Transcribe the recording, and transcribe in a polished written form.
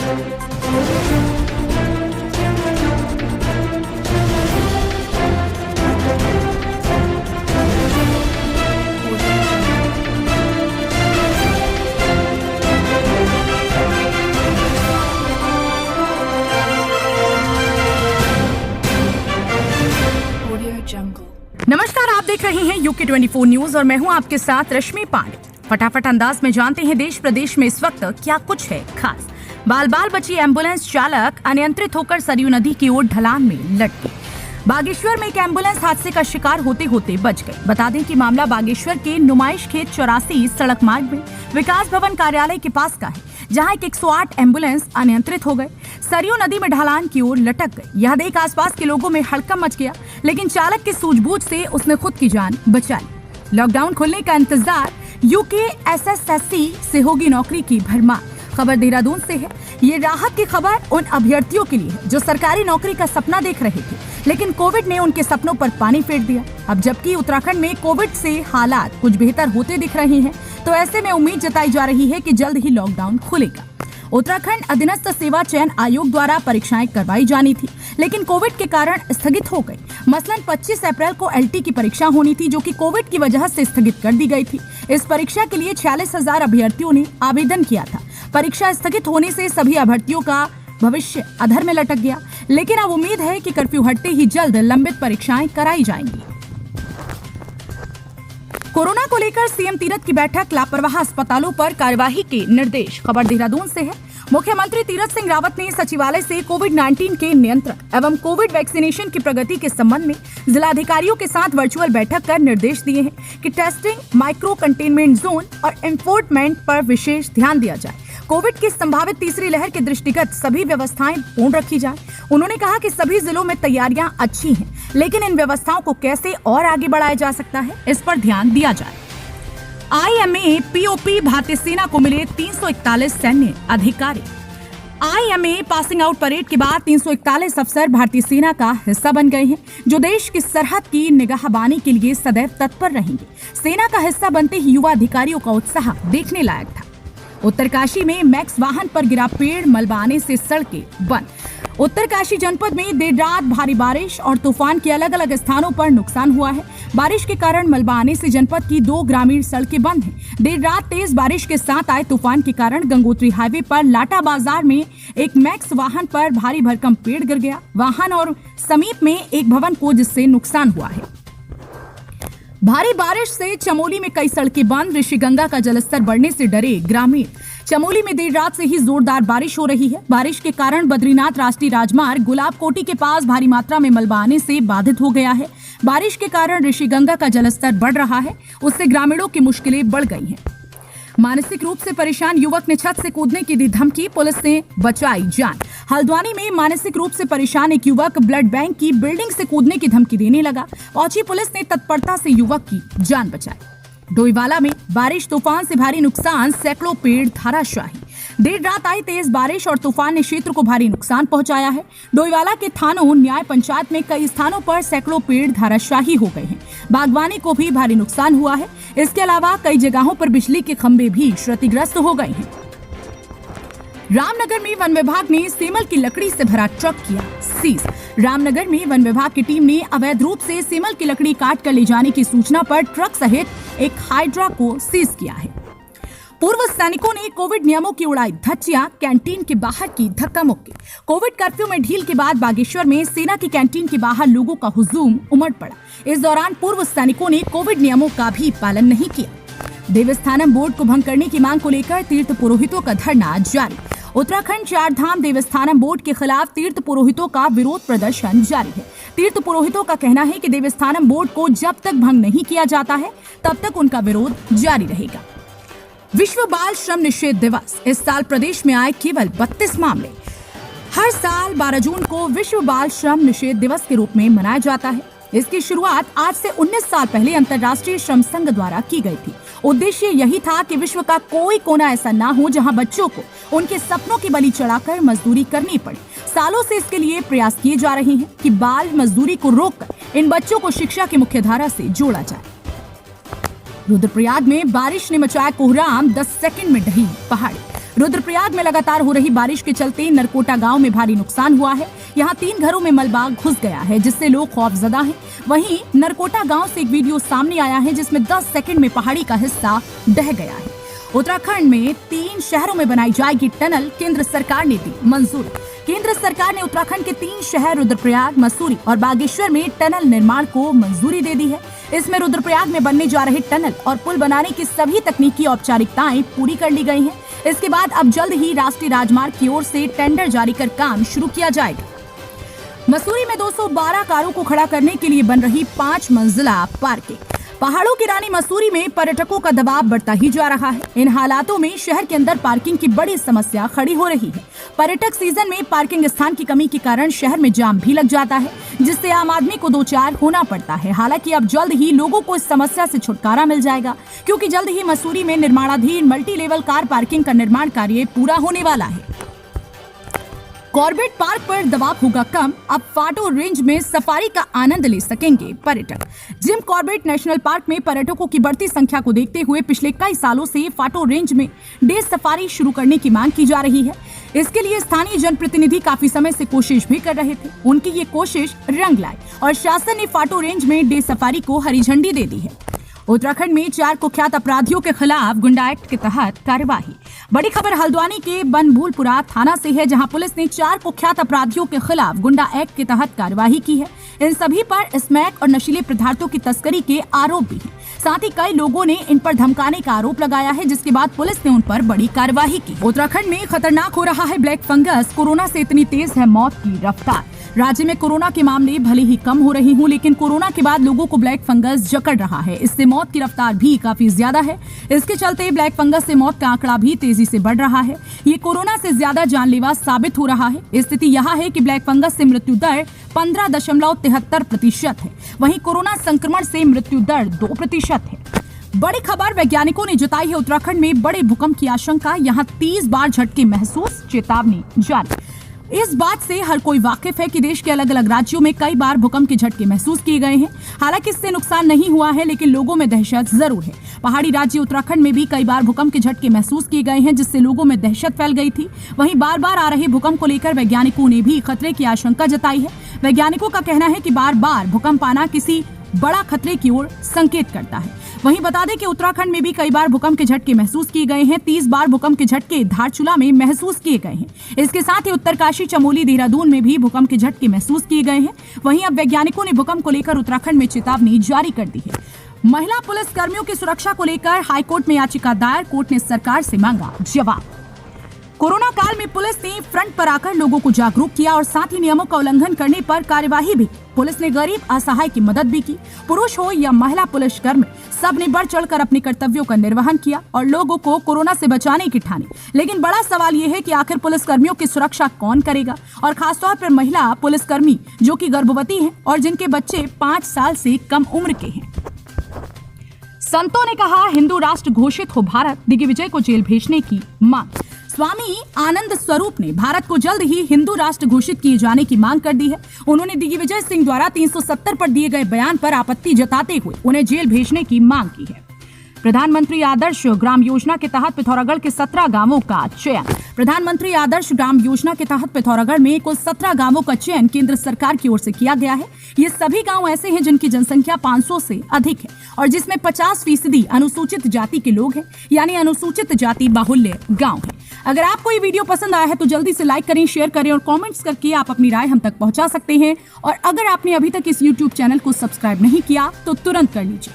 नमस्कार, आप देख रहे हैं यूके 24 न्यूज और मैं हूं आपके साथ रश्मि पांडे। फटाफट अंदाज में जानते हैं देश प्रदेश में इस वक्त क्या कुछ है खास। बाल बाल बची एम्बुलेंस चालक अनियंत्रित होकर सरयू नदी की ओर ढलान में लट गई। बागेश्वर में एक एम्बुलेंस हादसे का शिकार होते होते बच गई। बता दें कि मामला बागेश्वर के नुमाइश खेत 84 सड़क मार्ग में विकास भवन कार्यालय के पास का है, जहां एक 108 एम्बुलेंस अनियंत्रित हो गए सरयू नदी में ढलान की ओर लटक गई। यह देख आसपास के लोगों में हड़कंप मच गया, लेकिन चालक की सूझबूझ से उसने खुद की जान बचा ली। लॉकडाउन खुलने का इंतजार, यूके एसएसएससी से होगी नौकरी की भरमार। खबर देहरादून से है। ये राहत की खबर उन अभ्यर्थियों के लिए है जो सरकारी नौकरी का सपना देख रहे थे, लेकिन कोविड ने उनके सपनों पर पानी फेर दिया। अब जबकि उत्तराखंड में कोविड से हालात कुछ बेहतर होते दिख रहे हैं, तो ऐसे में उम्मीद जताई जा रही है कि जल्द ही लॉकडाउन खुलेगा। उत्तराखंड अधीनस्थ सेवा चयन आयोग द्वारा परीक्षाएं करवाई जानी थी, लेकिन कोविड के कारण स्थगित हो गई। मसलन 25 अप्रैल को एलटी की परीक्षा होनी थी, जो कि कोविड की वजह से स्थगित कर दी गई थी। इस परीक्षा के लिए 46,000 अभ्यर्थियों ने आवेदन किया था। परीक्षा स्थगित होने से सभी अभ्यर्थियों का भविष्य अधर में लटक गया, लेकिन अब उम्मीद है कि कर्फ्यू हटते ही जल्द लंबित परीक्षाएं कराई जाएंगी। कोरोना को लेकर सीएम तीरथ की बैठक, लापरवाह अस्पतालों पर कार्यवाही के निर्देश। खबर देहरादून से है। मुख्यमंत्री तीरथ सिंह रावत ने सचिवालय से कोविड-19 के नियंत्रण एवं कोविड वैक्सीनेशन की प्रगति के संबंध में जिलाधिकारियों के साथ वर्चुअल बैठक कर निर्देश दिए हैं कि टेस्टिंग, माइक्रो कंटेनमेंट जोन और एनफोर्समेंट पर विशेष ध्यान दिया जाए। कोविड की संभावित तीसरी लहर के दृष्टिगत सभी व्यवस्थाएं पूर्ण रखी जाए। उन्होंने कहा कि सभी जिलों में तैयारियां अच्छी हैं, लेकिन इन व्यवस्थाओं को कैसे और आगे बढ़ाया जा सकता है, इस पर ध्यान दिया जाए। आईएमए पीओपी भारतीय सेना को मिले 341 सैन्य अधिकारी। आईएमए पासिंग आउट परेड के बाद 341 अफसर भारतीय सेना का हिस्सा बन गए हैं, जो देश की सरहद की निगाहबानी के लिए सदैव तत्पर रहेंगे। सेना का हिस्सा बनते ही युवा अधिकारियों का उत्साह देखने लायक था। उत्तरकाशी में मैक्स वाहन पर गिरा पेड़, मलबा आने से सड़कें बंद। उत्तरकाशी जनपद में देर रात भारी बारिश और तूफान के अलग अलग स्थानों पर नुकसान हुआ है। बारिश के कारण मलबा आने से जनपद की 2 ग्रामीण सड़कें बंद हैं। देर रात तेज बारिश के साथ आए तूफान के कारण गंगोत्री हाईवे पर लाटा बाजार में एक मैक्स वाहन पर भारी भरकम पेड़ गिर गया। वाहन और समीप में एक भवन को जिससे नुकसान हुआ है। भारी बारिश से चमोली में कई सड़कें बंद। ऋषिगंगा का जलस्तर बढ़ने से डरे ग्रामीण। चमोली में देर रात से ही जोरदार बारिश हो रही है। बारिश के कारण बद्रीनाथ राष्ट्रीय राजमार्ग गुलाब कोटी के पास भारी मात्रा में मलबा आने से बाधित हो गया है। बारिश के कारण ऋषिगंगा का जलस्तर बढ़ रहा है, उससे ग्रामीणों की मुश्किलें बढ़ गई हैं। मानसिक रूप से परेशान युवक ने छत से कूदने की दी धमकी, पुलिस ने बचाई जान। हल्द्वानी में मानसिक रूप से परेशान एक युवक ब्लड बैंक की बिल्डिंग से कूदने की धमकी देने लगा। पहुंची पुलिस ने तत्परता से युवक की जान बचाई। डोईवाला में बारिश तूफान से भारी नुकसान, सैकड़ों पेड़ धराशायी। देर रात आई तेज बारिश और तूफान ने क्षेत्र को भारी नुकसान पहुंचाया है। डोईवाला के थानों न्याय पंचायत में कई स्थानों पर सैकड़ों पेड़ धराशायी हो गए हैं। बागवानी को भी भारी नुकसान हुआ है। इसके अलावा कई जगहों पर बिजली के खंभे भी क्षतिग्रस्त हो गए हैं। रामनगर में वन विभाग ने सेमल की लकड़ी से भरा ट्रक किया सीज। रामनगर में वन विभाग की टीम ने अवैध रूप से सेमल की लकड़ी काट कर ले जाने की सूचना पर ट्रक सहित एक हाइड्रा को सीज किया है। पूर्व सैनिकों ने कोविड नियमों की उड़ाई धज्जियां, कैंटीन के बाहर की धक्का मुक्की। कोविड कर्फ्यू में ढील के बाद बागेश्वर में सेना की कैंटीन के बाहर लोगों का हुजूम उमड़ पड़ा। इस दौरान पूर्व सैनिकों ने कोविड नियमों का भी पालन नहीं किया। देवस्थानम बोर्ड को भंग करने की मांग को लेकर तीर्थ पुरोहितों का धरना जारी। उत्तराखंड चारधाम देवस्थानम बोर्ड के खिलाफ तीर्थ पुरोहितों का विरोध प्रदर्शन जारी है। तीर्थ पुरोहितों का कहना है कि देवस्थानम बोर्ड को जब तक भंग नहीं किया जाता है, तब तक उनका विरोध जारी रहेगा। विश्व बाल श्रम निषेध दिवस। इस साल प्रदेश में आए केवल 32 मामले। हर साल 12 जून को विश्व बाल श्रम निषेध दिवस के रूप में मनाया जाता है। इसकी शुरुआत आज से 19 साल पहले अंतर्राष्ट्रीय श्रम संघ द्वारा की गई थी। उद्देश्य यही था कि विश्व का कोई कोना ऐसा ना हो जहां बच्चों को उनके सपनों की बलि चढ़ाकर मजदूरी करनी पड़े। सालों से इसके लिए प्रयास किए जा रहे हैं कि बाल मजदूरी को रोककर इन बच्चों को शिक्षा की मुख्यधारा से जोड़ा जाए। रुद्रप्रयाग में बारिश ने मचाया कोहराम, 10 सेकंड में ढही पहाड़ी। रुद्रप्रयाग में लगातार हो रही बारिश के चलते नरकोटा गांव में भारी नुकसान हुआ है। यहां 3 घरों में मलबा घुस गया है, जिससे लोग खौफजदा हैं। वहीं नरकोटा गांव से एक वीडियो सामने आया है जिसमें 10 सेकंड में पहाड़ी का हिस्सा ढह गया है। उत्तराखंड में 3 शहरों में बनाई जाएगी टनल, केंद्र सरकार ने दी मंजूरी। केंद्र सरकार ने उत्तराखंड के 3 शहर रुद्रप्रयाग, मसूरी और बागेश्वर में टनल निर्माण को मंजूरी दे दी है। इसमें रुद्रप्रयाग में बनने जा रहे टनल और पुल बनाने की सभी तकनीकी औपचारिकताएं पूरी कर ली गई हैं। इसके बाद अब जल्द ही राष्ट्रीय राजमार्ग की ओर से टेंडर जारी कर काम शुरू किया जाएगा। मसूरी में 212 कारों को खड़ा करने के लिए बन रही 5 मंजिला पार्किंग। पहाड़ों की रानी मसूरी में पर्यटकों का दबाव बढ़ता ही जा रहा है। इन हालातों में शहर के अंदर पार्किंग की बड़ी समस्या खड़ी हो रही है। पर्यटक सीजन में पार्किंग स्थान की कमी के कारण शहर में जाम भी लग जाता है, जिससे आम आदमी को 2-4 होना पड़ता है। हालांकि अब जल्द ही लोगों को इस समस्या से छुटकारा मिल जाएगा, क्योंकि जल्द ही मसूरी में निर्माणाधीन मल्टी लेवल कार पार्किंग का निर्माण कार्य पूरा होने वाला है। कॉर्बेट पार्क पर दबाव होगा कम, अब फाटो रेंज में सफारी का आनंद ले सकेंगे पर्यटक। जिम कॉर्बेट नेशनल पार्क में पर्यटकों की बढ़ती संख्या को देखते हुए पिछले कई सालों से फाटो रेंज में डे सफारी शुरू करने की मांग की जा रही है। इसके लिए स्थानीय जनप्रतिनिधि काफी समय से कोशिश भी कर रहे थे। उनकी ये कोशिश रंग लाई और शासन ने फाटो रेंज में डे सफारी को हरी झंडी दे दी है। उत्तराखंड में 4 कुख्यात अपराधियों के खिलाफ गुंडा एक्ट के तहत कार्यवाही। बड़ी खबर हल्द्वानी के बनभूलपुरा थाना से है, जहां पुलिस ने 4 कुख्यात अपराधियों के खिलाफ गुंडा एक्ट के तहत कार्यवाही की है। इन सभी पर स्मैक और नशीले पदार्थों की तस्करी के आरोप भी हैं। साथ ही कई लोगों ने इन पर धमकाने का आरोप लगाया है, जिसके बाद पुलिस ने उन पर बड़ी कार्यवाही की। उत्तराखंड में खतरनाक हो रहा है ब्लैक फंगस। कोरोना से इतनी तेज है मौत की रफ्तार। राज्य में कोरोना के मामले भले ही कम हो रही हों, लेकिन कोरोना के बाद लोगों को ब्लैक फंगस जकड़ रहा है। इससे मौत की रफ्तार भी काफी ज्यादा है। इसके चलते ब्लैक फंगस से मौत का आंकड़ा भी तेजी से बढ़ रहा है। ये कोरोना से ज्यादा जानलेवा साबित हो रहा है। स्थिति यह है कि ब्लैक फंगस से मृत्यु दर 15.73% है, वहीं कोरोना संक्रमण से मृत्यु दर 2% है। बड़ी खबर वैज्ञानिकों ने जताई है उत्तराखंड में बड़े भूकंप की आशंका। यहाँ 30 बार झटके महसूस, चेतावनी जारी। इस बात से हर कोई वाकिफ है कि देश के अलग अलग राज्यों में कई बार भूकंप के झटके महसूस किए गए हैं। हालांकि इससे नुकसान नहीं हुआ है, लेकिन लोगों में दहशत जरूर है। पहाड़ी राज्य उत्तराखंड में भी कई बार भूकंप के झटके महसूस किए गए हैं, जिससे लोगों में दहशत फैल गई थी। वहीं बार बार आ रहे भूकंप को लेकर वैज्ञानिकों ने भी खतरे की आशंका जताई है। वैज्ञानिकों का कहना है कि बार बार भूकंप आना किसी बड़ा खतरे की ओर संकेत करता है। वहीं बता दें कि उत्तराखंड में भी कई बार भूकंप के झटके महसूस किए गए हैं। 30 बार भूकंप के झटके धारचूला में महसूस किए गए हैं। इसके साथ ही उत्तरकाशी, चमोली, देहरादून में भी भूकंप के झटके महसूस किए गए हैं। वहीं अब वैज्ञानिकों ने भूकंप को लेकर उत्तराखंड में चेतावनी जारी कर दी है। महिला पुलिस कर्मियों की सुरक्षा को लेकर हाईकोर्ट में याचिका दायर, कोर्ट ने सरकार से मांगा जवाब। कोरोना काल में पुलिस ने फ्रंट पर आकर लोगों को जागरूक किया और साथ ही नियमों का उल्लंघन करने पर कार्यवाही भी। पुलिस ने गरीब असहाय की मदद भी की। पुरुष हो या महिला पुलिसकर्मी, सब ने बढ़ चढ़कर अपने कर्तव्यों का निर्वहन किया और लोगों को कोरोना से बचाने की ठानी। लेकिन बड़ा सवाल ये है कि आखिर पुलिसकर्मियों की सुरक्षा कौन करेगा, और खासतौर पर महिला पुलिसकर्मी जो कि गर्भवती हैं और जिनके बच्चे 5 साल से कम उम्र के हैं। संतों ने कहा, हिंदू राष्ट्र घोषित हो भारत, दिग्विजय को जेल भेजने की मांग। स्वामी आनंद स्वरूप ने भारत को जल्द ही हिंदू राष्ट्र घोषित किए जाने की मांग कर दी है। उन्होंने दिग्विजय सिंह द्वारा 370 पर दिए गए बयान पर आपत्ति जताते हुए उन्हें जेल भेजने की मांग की है। प्रधानमंत्री आदर्श ग्राम योजना के तहत पिथौरागढ़ के 17 गांवों का चयन। प्रधानमंत्री आदर्श ग्राम योजना के तहत पिथौरागढ़ में कुल 17 गांवों का चयन केंद्र सरकार की ओर से किया गया है। ये सभी गांव ऐसे हैं जिनकी जनसंख्या 500 से अधिक है और जिसमें 50% अनुसूचित जाति के लोग हैं, यानी अनुसूचित जाति बाहुल्य गाँव है। अगर आपको ये वीडियो पसंद आया है तो जल्दी से लाइक करें, शेयर करें और कमेंट्स करके आप अपनी राय हम तक पहुंचा सकते हैं। और अगर आपने अभी तक इस YouTube चैनल को सब्सक्राइब नहीं किया तो तुरंत कर लीजिए।